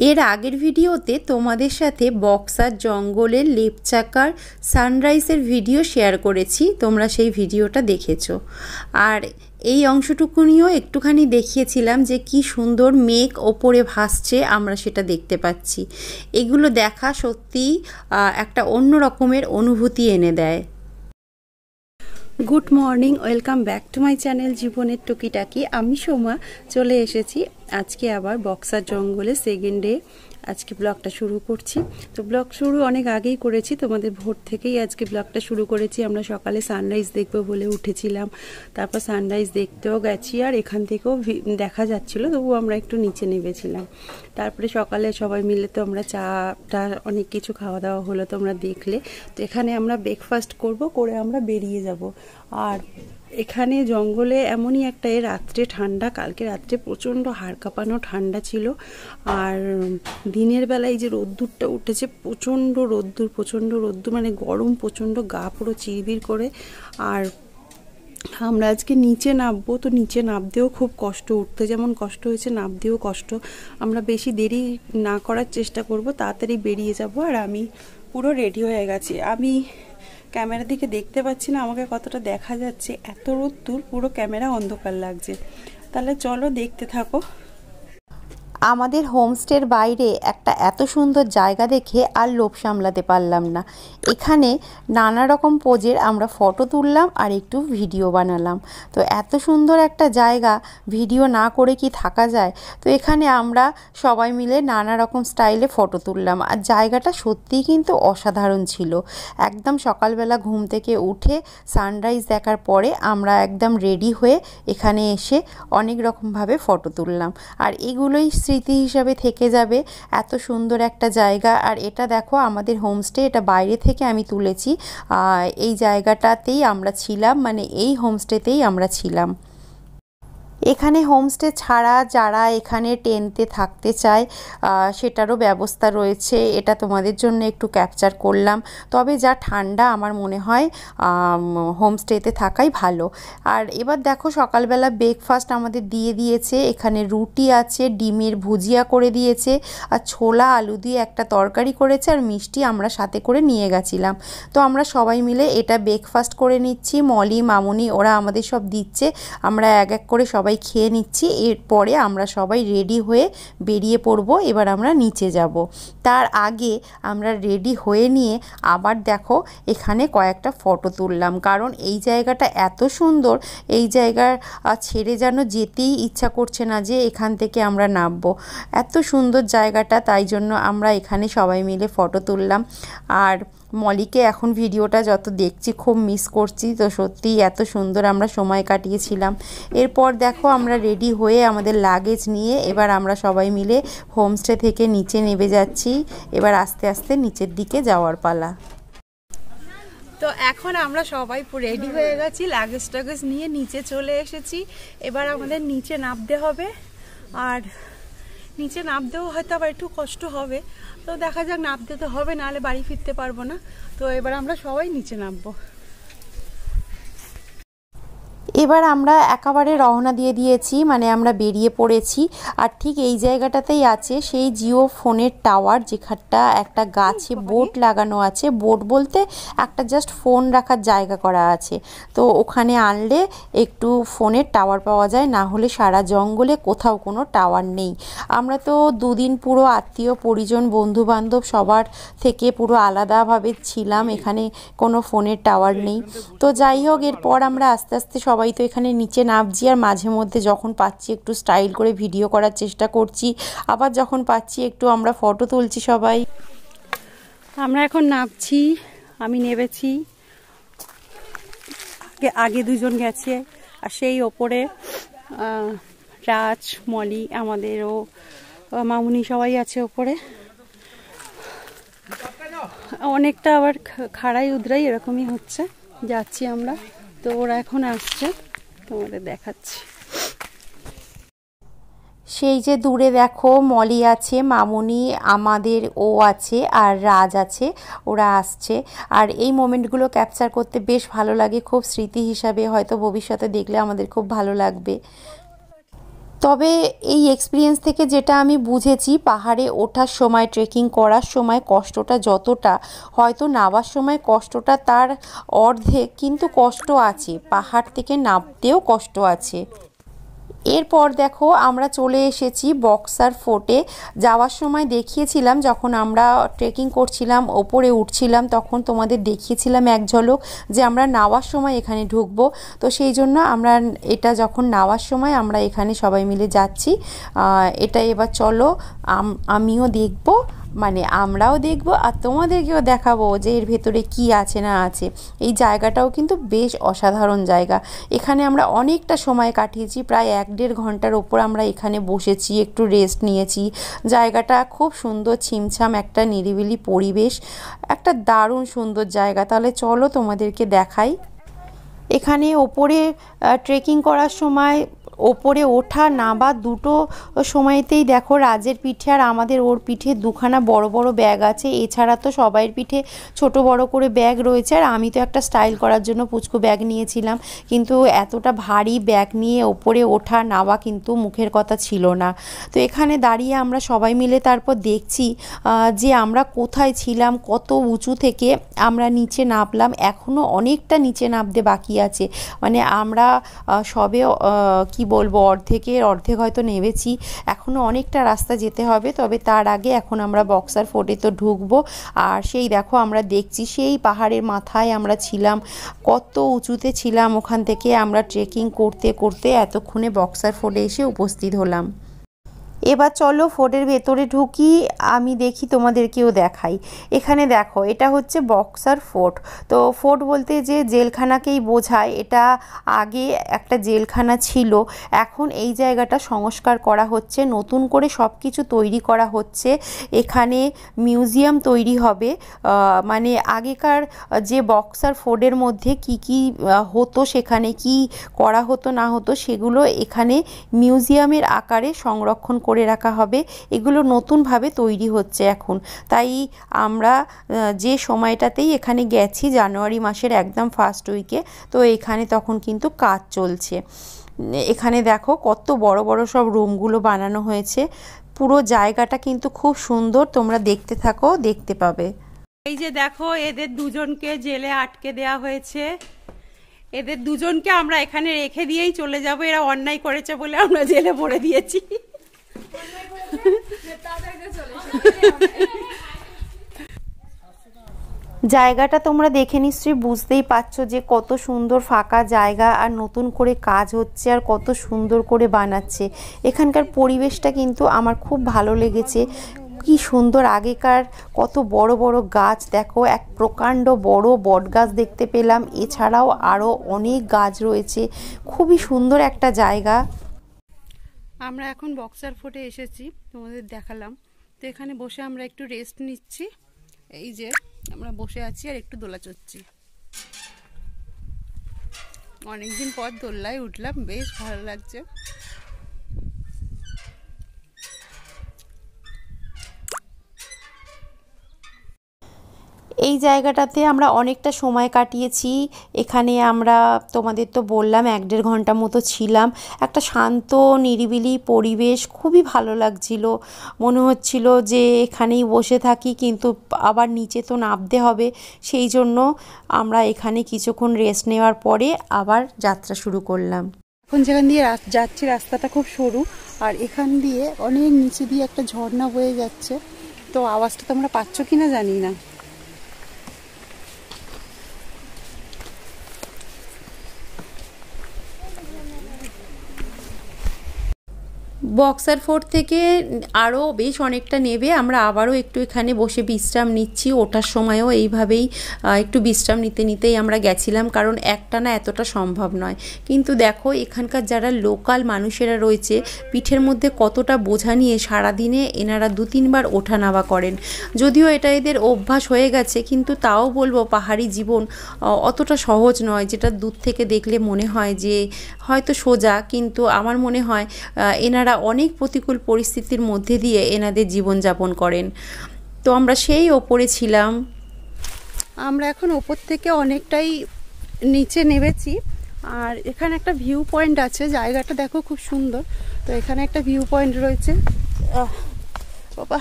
এর আগের ভিডিওতে তোমাদের সাথে বক্সার জঙ্গলের লেপচাকার সানরাইজের ভিডিও শেয়ার করেছি, তোমরা সেই ভিডিওটা দেখেছো। আর এই অংশটুকু নিয়েও একটুখানি দেখিয়েছিলাম যে কি সুন্দর মেঘ ওপরে ভাসছে, আমরা সেটা দেখতে পাচ্ছি। এগুলো দেখা সত্যিই একটা অন্য রকমের অনুভূতি এনে দেয়। Good morning, welcome back to my channel জীবনের টুকিটাকি। আমি সোমা চলে এসেছি আজকে আবার বক্সার জঙ্গলে সেকেন্ড ডে। আজকে ব্লগটা শুরু করছি। তো ব্লগ শুরু অনেক আগেই করেছি, তোমাদের ভোর থেকেই আজকে ব্লগটা শুরু করেছি। আমরা সকালে সানরাইজ দেখবো বলে উঠেছিলাম, তারপর সানরাইজ দেখতেও গেছি, আর এখান থেকেও দেখা যাচ্ছিলো, তবু আমরা একটু নিচে নেমেছিলাম। তারপরে সকালে সবাই মিলে তো আমরা চাটা অনেক কিছু খাওয়া দাওয়া হলো, তোমরা দেখলে। তো এখানে আমরা ব্রেকফাস্ট করে আমরা বেরিয়ে যাব। আর এখানে জঙ্গলে এমনই একটা রাত্রে ঠান্ডা, কালকে রাত্রে প্রচণ্ড হাড় কাঁপানো ঠান্ডা ছিল। আর দিনের বেলায় যে রোদ্দুরটা উঠেছে, প্রচণ্ড রোদ্দুর, মানে গরম প্রচণ্ড, গা পুরো চিরবির করে। আর আমরা আজকে নিচে নামবো, তো নিচে নামতেও খুব কষ্ট, উঠতে যেমন কষ্ট হয়েছে নামতেও কষ্ট। আমরা বেশি দেরি না করার চেষ্টা করব, তাড়াতাড়ি বেরিয়ে যাব। আর আমি পুরো রেডি হয়ে গেছি। আমি ক্যামেরার দিকে দেখতে পাচ্ছি না আমাকে কতটা দেখা যাচ্ছে, এত রোদ্দুর, পুরো ক্যামেরা অন্ধকার লাগছে। তাহলে চলো দেখতে থাকো। আমাদের হোমস্টের বাইরে একটা এত সুন্দর জায়গা দেখে আর লোভ সামলাতে পারলাম না। এখানে নানা রকম পোজের আমরা ফটো তুললাম আর একটু ভিডিও বানালাম। তো এত সুন্দর একটা জায়গা, ভিডিও না করে কি থাকা যায়? তো এখানে আমরা সবাই মিলে নানা রকম স্টাইলে ফটো তুললাম। আর জায়গাটা সত্যিই কিন্তু অসাধারণ ছিল। একদম সকালবেলা ঘুম থেকে উঠে সানরাইজ দেখার পরে আমরা একদম রেডি হয়ে এখানে এসে অনেক রকমভাবে ফটো তুললাম। আর এগুলোই স্মৃতি হিসাবে থেকে যাবে। এত সুন্দর একটা জায়গা। আর এটা দেখো আমাদের হোমস্টে, এটা বাইরে থেকে আমি তুলেছি। এই জায়গাটাতেই আমরা ছিলাম, মানে এই হোমস্টেতেই আমরা ছিলাম। এখানে হোমস্টে ছাড়া যারা এখানে টেন্টে থাকতে চায় সেটারও ব্যবস্থা রয়েছে। এটা তোমাদের জন্য একটু ক্যাপচার করলাম। তবে যা ঠান্ডা, আমার মনে হয় হোমস্টেতে থাকাই ভালো। আর এবার দেখো সকালবেলা ব্রেকফাস্ট আমাদের দিয়ে দিয়েছে। এখানে রুটি আছে, ডিমের ভুজিয়া করে দিয়েছে, আর ছোলা আলু দিয়ে একটা তরকারি করেছে, আর মিষ্টি আমরা সাথে করে নিয়ে গেছিলাম। তো আমরা সবাই মিলে এটা ব্রেকফাস্ট করে নিচ্ছি। মলি, মামুনি ওরা আমাদের সব দিচ্ছে, আমরা এক এক করে সবাই খেয়ে নিচ্ছি। এরপরে আমরা সবাই রেডি হয়ে বেরিয়ে পড়ব। এবার আমরা নিচে যাব। তার আগে আমরা রেডি হয়ে নিয়ে আবার দেখো এখানে কয়েকটা ফটো তুললাম, কারণ এই জায়গাটা এত সুন্দর, এই জায়গার ছেড়ে যেন যেতেই ইচ্ছা করছে না যে এখান থেকে আমরা নামবো। এত সুন্দর জায়গাটা, তাই জন্য আমরা এখানে সবাই মিলে ফটো তুললাম। আর মলিকে এখন ভিডিওটা যত দেখছি খুব মিস করছি। তো সত্যিই এত সুন্দর আমরা সময় কাটিয়েছিলাম। এরপর দেখো আমরা রেডি হয়ে আমাদের লাগেজ নিয়ে এবার আমরা সবাই মিলে হোমস্টে থেকে নিচে নেমে যাচ্ছি। এবার আস্তে আস্তে নিচের দিকে যাওয়ার পালা। তো এখন আমরা সবাই রেডি হয়ে গেছি, লাগেজ টাগেজ নিয়ে নিচে চলে এসেছি। এবার আমাদের নিচে নামতে হবে। আর নিচে নামতেও হয়তো আবার একটু কষ্ট হবে, তো দেখা যাক, নামতে তো হবে, নাহলে বাড়ি ফিরতে পারবো না। তো এবার আমরা সবাই নিচে নামবো। এবার আমরা একেবারে রওনা দিয়ে দিয়েছি, মানে আমরা বেরিয়ে পড়েছি। আর ঠিক এই জায়গাটাতেই আছে সেই জিও ফোনের টাওয়ার, যেখানটা একটা গাছে বোর্ড লাগানো আছে। বোর্ড বলতে একটা জাস্ট ফোন রাখার জায়গা করা আছে। তো ওখানে আনলে একটু ফোনের টাওয়ার পাওয়া যায়, না হলে সারা জঙ্গলে কোথাও কোনো টাওয়ার নেই। আমরা তো দুদিন পুরো আত্মীয় পরিজন বন্ধুবান্ধব সবার থেকে পুরো আলাদাভাবে ছিলাম, এখানে কোনো ফোনের টাওয়ার নেই। তো যাই হোক, এরপর আমরা আস্তে আস্তে সবাই তো এখানে নিচে নামছি। আর মাঝে মধ্যে যখন পাচ্ছি একটু স্টাইল করে ভিডিও করার চেষ্টা করছি, আবার যখন পাচ্ছি একটু আমরা ফটো তুলছি সবাই। আমরা এখন নামছি, আমি নেমেছি, আগে দুজন গেছে। আর সেই ওপরে রাজ, মলি, আমাদেরও মামুনি সবাই আছে ওপরে। অনেকটা আবার খাড়াই উদরাই এরকমই হচ্ছে, যাচ্ছি আমরা। তো ওরা এখন আসছে, তোমাদের দেখাচ্ছি। সেই যে দূরে দেখো মলি আছে, মামুনি, আমাদের ও আছে, আর রাজ আছে, ওরা আসছে। আর এই মোমেন্টগুলো ক্যাপচার করতে বেশ ভালো লাগে, খুব স্মৃতি হিসাবে হয়তো ভবিষ্যতে দেখলে আমাদের খুব ভালো লাগবে। তবে এই এক্সপিরিয়েন্স থেকে যেটা আমি বুঝেছি, পাহাড়ে ওঠার সময়, ট্রেকিং করার সময় কষ্টটা যতটা, হয়তো নামার সময় কষ্টটা তার অর্ধেক, কিন্তু কষ্ট আছে, পাহাড় থেকে নামতেও কষ্ট আছে। এরপর দেখো আমরা চলে এসেছি বক্সার ফোর্টে। যাওয়ার সময় দেখিয়েছিলাম, যখন আমরা ট্রেকিং করছিলাম, ওপরে উঠছিলাম, তখন তোমাদের দেখিয়েছিলাম এক ঝলক যে আমরা নামার সময় এখানে ঢুকবো। তো সেই জন্য আমরা এটা যখন নামার সময় আমরা এখানে সবাই মিলে যাচ্ছি। এটা এবার চলো আমিও দেখবো, মানে আমরাও দেখব আর তোমাদেরকেও দেখাবো যে এর ভেতরে কি আছে না আছে। এই জায়গাটাও কিন্তু বেশ অসাধারণ জায়গা। এখানে আমরা অনেকটা সময় কাটিয়েছি, প্রায় 1-1.5 ঘন্টার ওপর আমরা এখানে বসেছি, একটু রেস্ট নিয়েছি। জায়গাটা খুব সুন্দর, ছিমছাম একটা নিরিবিলি পরিবেশ, একটা দারুণ সুন্দর জায়গা। তাহলে চলো তোমাদেরকে দেখাই। এখানে ওপরে ট্রেকিং করার সময় ওপরে ওঠা নামা দুটো সময়তেই দেখো রাজের পিঠে আর আমাদের ওর পিঠে দুখানা বড় বড় ব্যাগ আছে। এছাড়া তো সবাইয়ের পিঠে ছোট বড় করে ব্যাগ রয়েছে, আর আমি তো একটা স্টাইল করার জন্য পুচকু ব্যাগ নিয়েছিলাম। কিন্তু এতটা ভারী ব্যাগ নিয়ে ওপরে ওঠা নামা কিন্তু মুখের কথা ছিল না। তো এখানে দাঁড়িয়ে আমরা সবাই মিলে তারপর দেখছি যে আমরা কোথায় ছিলাম, কত উঁচু থেকে আমরা নিচে নামলাম। এখনও অনেকটা নিচে নামতে বাকি আছে, মানে আমরা সবে কি বলবো অর্ধেক হয়তো নেমেছি, এখনও অনেকটা রাস্তা যেতে হবে। তবে তার আগে এখন আমরা বক্সার ফোর্টে তো ঢুকবো। আর সেই দেখো আমরা দেখছি সেই পাহাড়ের মাথায় আমরা ছিলাম, কত উঁচুতে ছিলাম। ওখান থেকে আমরা ট্রেকিং করতে করতে এতক্ষণে বক্সার ফোর্টে এসে উপস্থিত হলাম। এবার চলো ফোর্টের ভেতরে ঢুকি, আমি দেখি তোমাদেরকেও দেখাই। এখানে দেখো এটা হচ্ছে বক্সার ফোর্ট। তো ফোর্ট বলতে যে জেলখানাকেই বোঝায়। এটা আগে একটা জেলখানা ছিল, এখন এই জায়গাটা সংস্কার করা হচ্ছে, নতুন করে সব কিছু তৈরি করা হচ্ছে। এখানে মিউজিয়াম তৈরি হবে, মানে আগেকার যে বক্সার ফোর্টের মধ্যে কি কি হতো, সেখানে কি করা হতো না হতো, সেগুলো এখানে মিউজিয়ামের আকারে সংরক্ষণ করে রাখা হবে। এগুলো নতুনভাবে তৈরি হচ্ছে এখন। তাই আমরা যে সময়টাতেই এখানে গেছি, জানুয়ারি মাসের একদম ফার্স্ট উইকে, তো এখানে তখন কিন্তু কাজ চলছে। এখানে দেখো কত বড় বড় সব রুমগুলো বানানো হয়েছে। পুরো জায়গাটা কিন্তু খুব সুন্দর, তোমরা দেখতে থাকো, দেখতে পাবে। এই যে দেখো এদের দুজনকে জেলে আটকে দেয়া হয়েছে। এদের দুজনকে আমরা এখানে রেখে দিয়েই চলে যাব, এরা অন্যায় করেছে বলে আমরা জেলে ভরে দিয়েছি। জায়গাটা তোমরা দেখে নিশ্চয়ই বুঝতেই পারছো যে কত সুন্দর ফাঁকা জায়গা, আর নতুন করে কাজ হচ্ছে, আর কত সুন্দর করে বানাচ্ছে। এখানকার পরিবেশটা কিন্তু আমার খুব ভালো লেগেছে। কি সুন্দর, আগেকার কত বড় বড় গাছ দেখো, এক প্রকাণ্ড বড় বট গাছ দেখতে পেলাম। এছাড়াও আরও অনেক গাছ রয়েছে, খুবই সুন্দর একটা জায়গা। আমরা এখন বক্সার ফোর্টে এসেছি, তোমাদের দেখালাম। তো এখানে বসে আমরা একটু রেস্ট নিচ্ছি। এই যে আমরা বসে আছি আর একটু দোলা চড়ছি। অনেকদিন পর দোল্লায় উঠলাম, বেশ ভালো লাগছে। এই জায়গাটাতে আমরা অনেকটা সময় কাটিয়েছি। এখানে আমরা তোমাদের তো বললাম 1-1.5 ঘন্টা মতো ছিলাম। একটা শান্ত নিরিবিলি পরিবেশ, খুবই ভালো লাগছিল। মনে হচ্ছিল যে এখানেই বসে থাকি, কিন্তু আবার নিচে তো নামতে হবে। সেই জন্য আমরা এখানে কিছুক্ষণ রেস্ট নেওয়ার পরে আবার যাত্রা শুরু করলাম। এখন যেখান দিয়ে যাচ্ছি রাস্তাটা খুব সরু, আর এখান দিয়ে অনেক নিচে দিয়ে একটা ঝর্ণা বয়ে যাচ্ছে। তো আওয়াজটা তোমরা পাচ্ছ কিনা জানি না। বক্সার ফোর্ট থেকে আরও বেশ অনেকটা নেবে, আমরা আবারও একটু এখানে বসে বিশ্রাম নিচ্ছি। ওঠার সময়ও এইভাবেই একটু বিশ্রাম নিতে নিতেই আমরা গেছিলাম, কারণ একটানা এতটা সম্ভব নয়। কিন্তু দেখো এখানকার যারা লোকাল মানুষেরা রয়েছে, পিঠের মধ্যে কতটা বোঝা নিয়ে সারাদিনে এনারা 2-3 বার ওঠা নামা করেন। যদিও এটা এদের অভ্যাস হয়ে গেছে, কিন্তু তাও বলবো পাহাড়ি জীবন অতটা সহজ নয়। যেটা দূর থেকে দেখলে মনে হয় যে হয়তো সোজা, কিন্তু আমার মনে হয় এনারা অনেক প্রতিকূল পরিস্থিতির মধ্যে দিয়ে এনাদের জীবনযাপন করেন। তো আমরা সেই ওপরে ছিলাম। আমরা এখন ওপর থেকে অনেকটাই নিচে নেমেছি, আর এখানে একটা ভিউ পয়েন্ট আছে, জায়গাটা দেখো খুব সুন্দর। তো এখানে একটা ভিউ পয়েন্ট রয়েছে বাবা,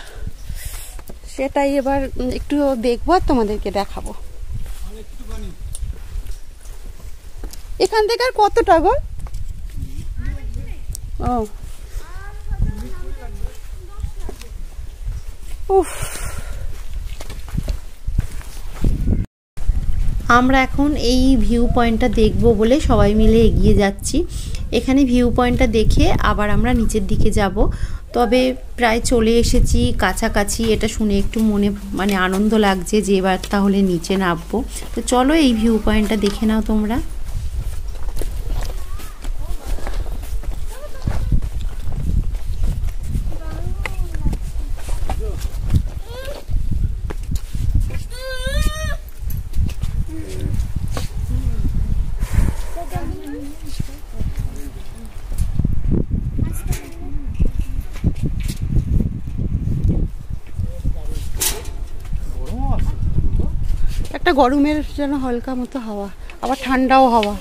সেটাই এবার একটু দেখবো আর তোমাদেরকে দেখাবো। এখান থেকে আর কতটা গো? ও উফ, আমরা এখন এই ভিউ পয়েন্টটা দেখব বলে সবাই মিলে এগিয়ে যাচ্ছি। এখানে ভিউ পয়েন্টটা দেখে আবার আমরা নিচের দিকে যাব। তবে প্রায় চলে এসেছি কাছাকাছি, এটা শুনে একটু মনে মানে আনন্দ লাগছে যে এবার তাহলে নিচে নামবো। তো চলো এই ভিউ পয়েন্টটা দেখে নাও তোমরা। একটা গরমের যেন হালকা মতো হাওয়া, আবার ঠান্ডাও হাওয়া।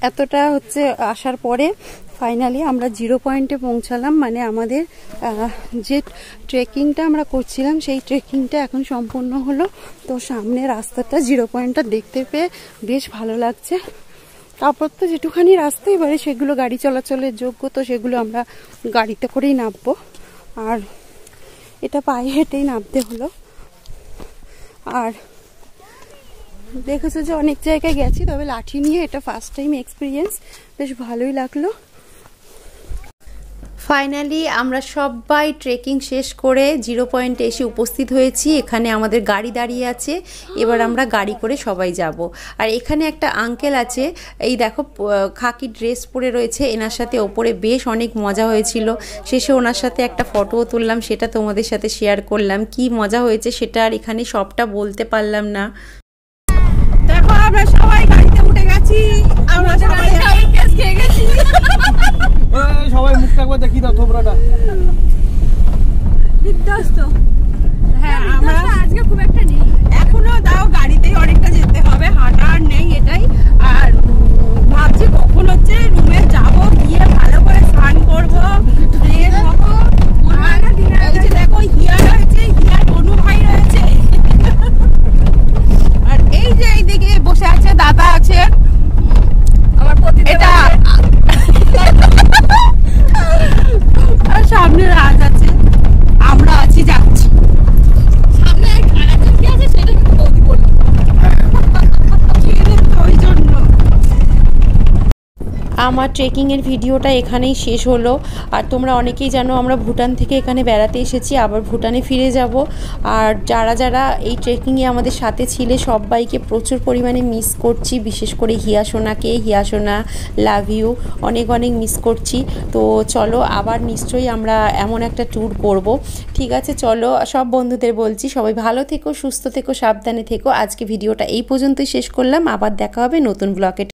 এতটা হচ্ছে আসার পরে ফাইনালি আমরা 0 পয়েন্টে পৌঁছালাম। মানে আমাদের যে ট্রেকিংটা আমরা করছিলাম সেই ট্রেকিংটা এখন সম্পূর্ণ হলো। তো সামনে রাস্তাটা 0 পয়েন্টটা দেখতে পেয়ে বেশ ভালো লাগছে। তারপর তো যেটুখানি রাস্তা এবারে সেগুলো গাড়ি চলাচলের যোগ্য, তো সেগুলো আমরা গাড়িতে করেই নামবো। আর এটা পায়ে হেঁটেই নামতে হলো। আর দেখেছো যে অনেক জায়গায় গেছি, তবে লাঠি নিয়ে এটা ফার্স্ট টাইম এক্সপিরিয়েন্স, বেশ ভালোই লাগলো। ফাইনালি আমরা সবাই ট্রেকিং শেষ করে 0 পয়েন্টে এসে উপস্থিত হয়েছি। এখানে আমাদের গাড়ি দাঁড়িয়ে আছে, এবার আমরা গাড়ি করে সবাই যাব। আর এখানে একটা আঙ্কেল আছে, এই দেখো খাকি ড্রেস পরে রয়েছে, এনার সাথে ওপরে বেশ অনেক মজা হয়েছিল। শেষে ওনার সাথে একটা ফটোও তুললাম, সেটা তোমাদের সাথে শেয়ার করলাম। কি মজা হয়েছে সেটা আর এখানে সবটা বলতে পারলাম না। দেখো আমরা সবাই গাড়িতে উঠে গেছি, আমরা সবাই কেস খেয়ে গেছি। সবাই মুখটা একবার দেখি দাও, থোবরাটা বিধ্বস্ত। হ্যাঁ, আমরা আজকে খুব একটা নেই, এখনো দাও গাড়িতেই অনেকটা যেতে হবে, হাঁটা আর নেই এটাই। আর ভাবছি কখন হচ্ছে রুমে যাব, গিয়ে ভালো করে স্নান করবো, ফ্রেশ হবো। এই যে দেখো হিয়া রয়েছে, হিয়ার অনু ভাই রয়েছে, আর এই যে এইদিকে বসে আছে দাদা আছে আমার এটা, আর সামনে রাজ আছে, আমরা আছি যাচ্ছি। সামনে কি আছে সেটা কিন্তু বৌদি বললো, ওই জন্য। আমার ট্রেকিংয়ের ভিডিওটা এখানেই শেষ হলো। আর তোমরা অনেকেই জানো আমরা ভুটান থেকে এখানে বেড়াতে এসেছি, আবার ভুটানে ফিরে যাব। আর যারা যারা এই ট্রেকিংয়ে আমাদের সাথে ছিলে সবাইকে প্রচুর পরিমাণে মিস করছি, বিশেষ করে হিয়াসোনাকে। হিয়াসোনা, লাভ ইউ, অনেক অনেক মিস করছি। তো চলো আবার নিশ্চয়ই আমরা এমন একটা ট্যুর করব। ঠিক আছে, চলো সব বন্ধুদের বলছি সবাই ভালো থেকো, সুস্থ থেকো, সাবধানে থেকো। আজকে ভিডিওটা এই পর্যন্তই শেষ করলাম, আবার দেখা হবে নতুন ব্লগে।